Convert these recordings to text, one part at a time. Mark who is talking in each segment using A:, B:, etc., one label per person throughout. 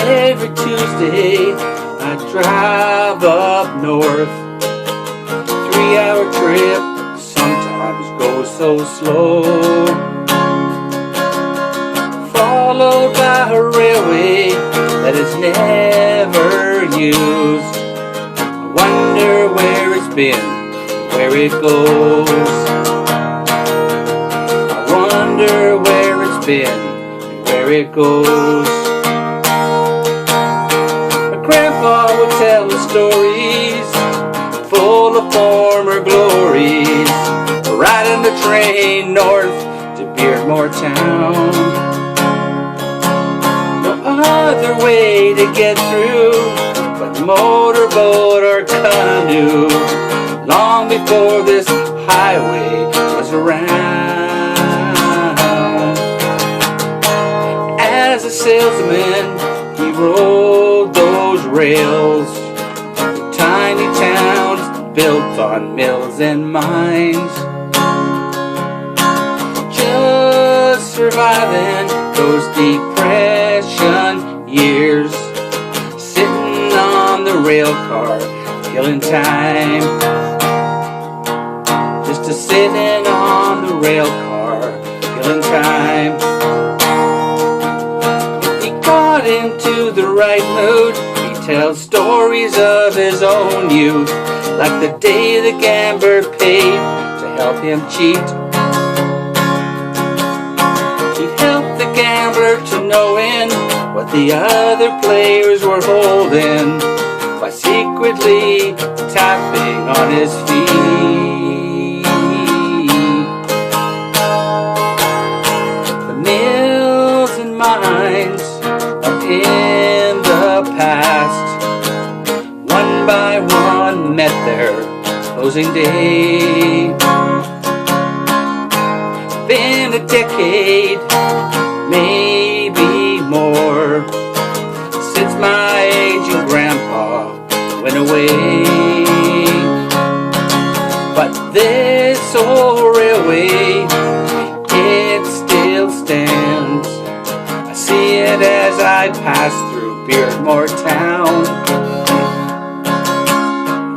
A: Every Tuesday I drive up north. 3-hour trip sometimes goes so slow, followed by a railway that is never used. I wonder where it's been, where it goes. I wonder where it's been and where it goes. My grandpa would tell the stories full of former glories, riding the train north to Beardmore Town. No other way to get through but motorboat or canoe, long before this highway was around. As a salesman, he rode those rails, tiny towns built on mills and mines, just surviving those depression years, sitting on the rail car, killing time. Just a sitting on the rail car, killing time. If he got into the right mood, he tells stories of his own youth, like the day the gambler paid to help him cheat. He'd help the gambler to knowing what the other players were holding by secretly tapping on his feet. The mills and mines are in the past. One by one met their closing day. Been a decade, maybe more, since my aging grandpa went away. But this old railway, it still stands. I see it as I pass through Beardmore Town.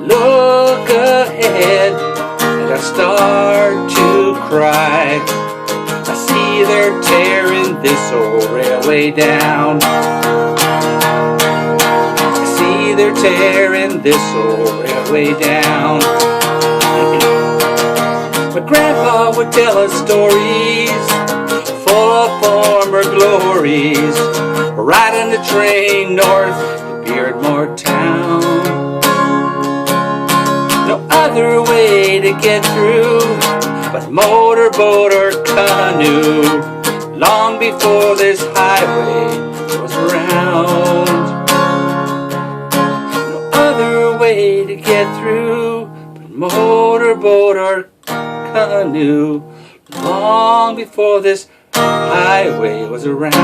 A: Look ahead and I start to cry. I see they're tearing this old railway down. I see they're tearing this old railway down. My grandpa would tell us stories full of former glories, riding the train north to Beardmore Town. No other way to get through but motorboat or canoe, long before this highway was around. No other way to get through but motorboat or canoe, long before this highway was around.